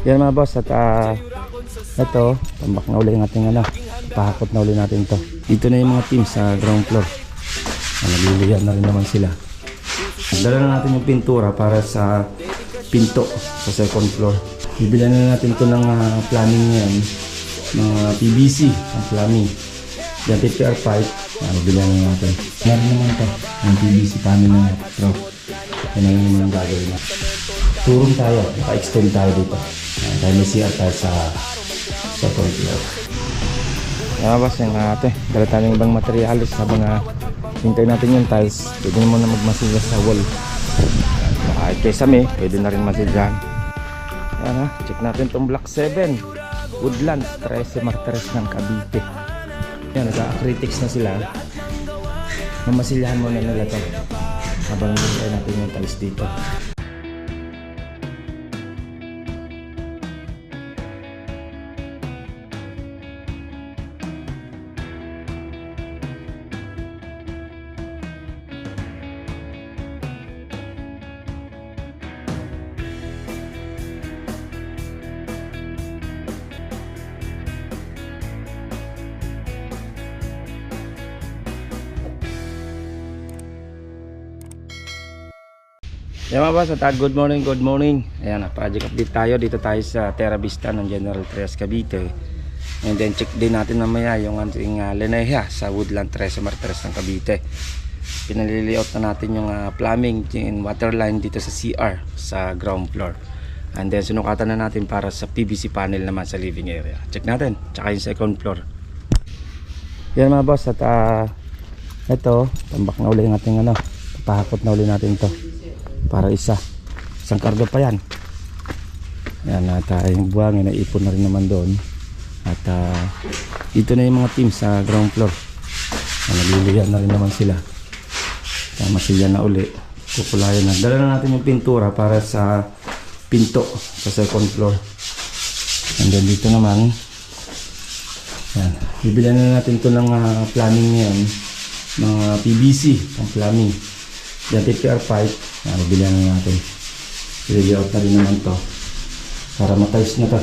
Yan mga boss, at ito, tambak na uli ng ating pahakot na uli natin to. Dito na yung mga team sa ground floor. Naglilihan na rin naman sila. Dala na natin yung pintura para sa pinto sa second floor. Bibilan na natin to ng plumbing ngayon, mga PVC ang plumbing. Yan, 50R pipe, bibilan na natin. Meron naman to, yung PVC panel na throw. Yan na naman ang gagawin na. Turun tayo, naka-extend tayo dito. Dahil may CR tayo sa second floor. Boss, yung ate, dala tayo ng ibang materialis sa mga hintay natin yung tiles. Pwede mo na magmasilya sa wall. Kahit kesame, pwede na rin masilyahan. Yan check natin itong block 7 Woodlands 13 Martires ng Cavite. Yan, nag-acritics na sila. Mamasilyahan muna nila ito habang hintay natin yung tiles dito. Yan mga boss, at good morning, good morning. Ayan, project update tayo. Dito tayo sa Terra Vista ng General Trias Cavite. And then check din natin mamaya yung ating lineha sa Woodland 13 Martires ng Cavite. Pinaliliot na natin yung plumbing and water line dito sa CR sa ground floor. And then sinukatan na natin para sa PVC panel naman sa living area. Check natin, tsaka yung second floor. Yan mga boss, at ito, tambak na uli ng ating papahakot na uli natin to para isang karga pa yan. Yan, at yung buhangin na ipon na rin naman doon. At dito na yung mga team sa ground floor. Naglilihan na rin naman sila. Masilya na uli, kukulayan na. Dala na natin yung pintura para sa pinto sa second floor. And then dito naman, yan, bibilan na natin ito ng plumbing ngayon, mga PVC ang plumbing. Yan, 50R pipe. Bibilan na natin. I-layout na rin naman to para matiles na to.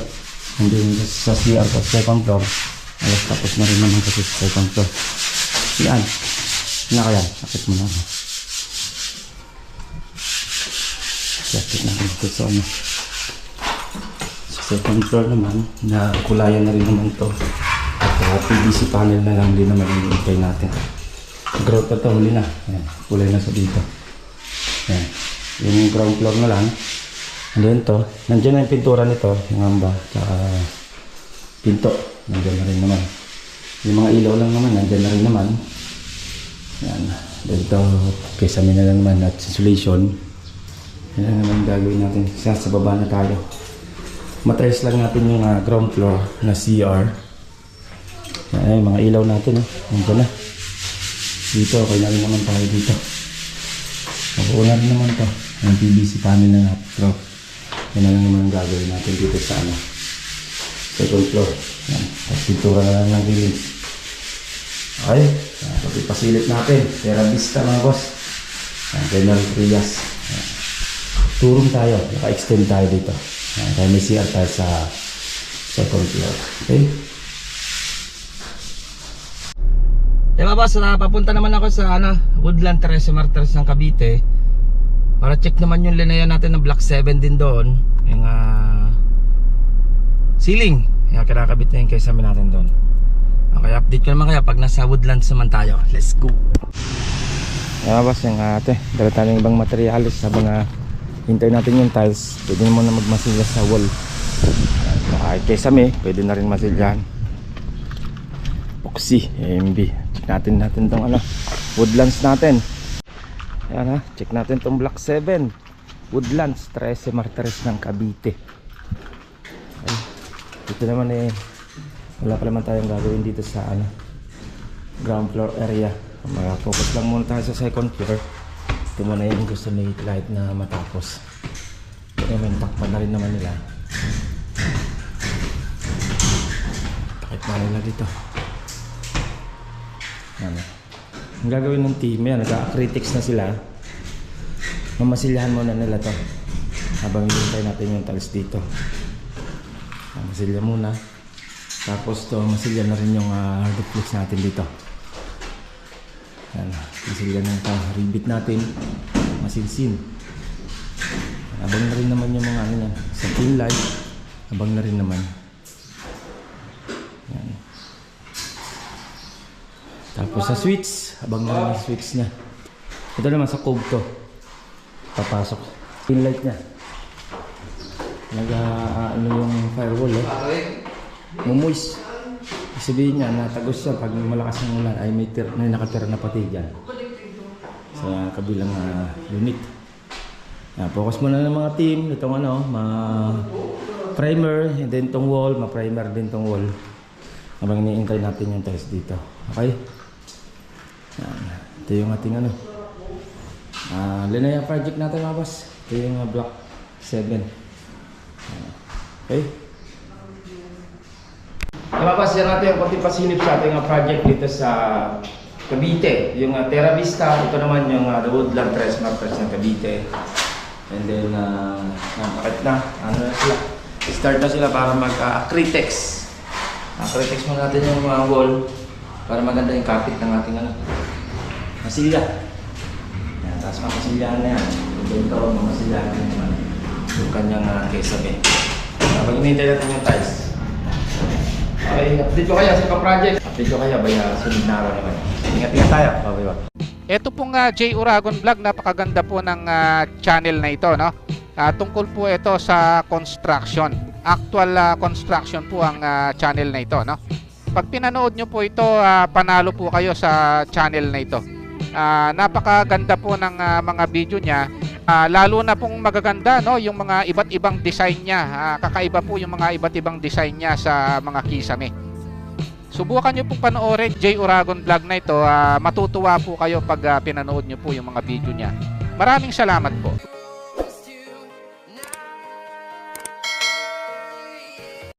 Hindi sa CR sa second floor. Alas tapos na rin naman kasi sa second floor. Yan. Kaya, sakit mo na. Sakit na rin ito sa second floor naman. Nakulayan na rin naman to. At PVC panel na lang din naman yung ikay natin. Grout pa to, huli na. Yan. Kulay na sa dito. Yan. Yung ground floor na lang. And then to, nandiyan na yung pintura nito, yung hamba, tsaka pinto, nandiyan na rin naman. Yung mga ilaw lang naman, nandiyan na rin naman. Yan. Dito, kesame na lang naman at insulation. Yan na naman gagawin natin. Sa baba na tayo. Matiles lang natin yung ground floor na CR. Yan, yung mga ilaw natin, nandiyan na. Dito, okay na rin naman tayo dito. Makuha rin naman to. Yung PVC panel na throw. Yan na lang naman ang gagawin natin dito sa second floor. Yan. At pintura na lang ng release. Okay. Papipasilip natin. Terra Vista mga boss. General Trias. Turun tayo. Naka-extend tayo dito. Kaya may CR tayo sa second floor. Okay. Yan mga boss, papunta naman ako sa Woodland 13 Martires ng Cavite para check naman yung lineya natin ng block 7 din doon, yung ceiling. Yan, kinakabit na yung kesame natin doon. Okay, update ko naman kaya pag nasa Woodlands naman tayo. Let's go. Yan mga boss, yung ate, dala tayo ng ibang materialis sa mga hintay natin yung tiles. Pwede mo na magmasilya sa wall. Kahit kesame, pwede na rin masilyahan. Epoxy, AMB. Check natin tong Woodlands natin. Ayan check natin tong block 7 Woodlands 13 Martires ng Cavite. Ay, dito naman wala pa naman tayong gagawin dito sa ground floor area. Mag-focus lang muna tayo sa second floor. Ito muna yung gusto ni Light na matapos. May takpan na rin naman nila. Takip na nila dito. Ang gagawin ng team yan, nag-acritics na sila. Mamasilyahan muna nila to habang hinihintay natin yung tiles dito. Masilya muna. Tapos to, masilya na rin yung hard flux natin dito. Yan, masilya na ito. Ribbit natin. Masilsin. Abang na rin naman yung mga ano yan. Sa pin light, abang na rin naman. Yan. Tapos sa switch, abang na rin yung switch niya. Ito naman sa cove to. Papasok. Pin light niya. Ano yung firewall mumuis. Sabihin niya, natagos siya pag malakas ng ulan ay may nakatira na pati dyan sa kabilang unit. Focus muna ng mga team itong primer, and then itong wall, ma-primer din itong wall habang iniintay natin yung tiles dito. Okay? Yan. Ito yung ating Linea project natin mga boss. Ito yung block 7. Okay? Napapasya natin yung konting pasilip sa ating project dito sa Cavite. Yung Terra Vista, ito naman yung The Woodland Tres Martires ng Cavite. And then, napakit na. Ano na sila? Start na sila para mag-acrytex. Acrytex muna natin yung wall para maganda yung kapit ng ating masilya. Yan, tapos makasilyahan na yan. Ito, makasilyahan na naman yung kanyang kesabi. Pag inintay natin yung tiles. Okay, update ko kaya sa project. Update ko kaya sunod na araw naman. Ingat-ingat tayo. Bye-bye. Ito pong J. Uragon Vlog, napakaganda po ng channel na ito, no? Tungkol po ito sa construction. Actual construction po ang channel na ito, no? Pag pinanood nyo po ito, panalo po kayo sa channel na ito. Napakaganda po ng mga video niya. Lalo na pong magaganda, no, yung mga iba't ibang design niya. Kakaiba po yung mga iba't ibang design niya sa mga kisame. Subukan nyo po panoorin J. Uragon Vlog na ito. Matutuwa po kayo pag pinanood nyo po yung mga video niya. Maraming salamat po.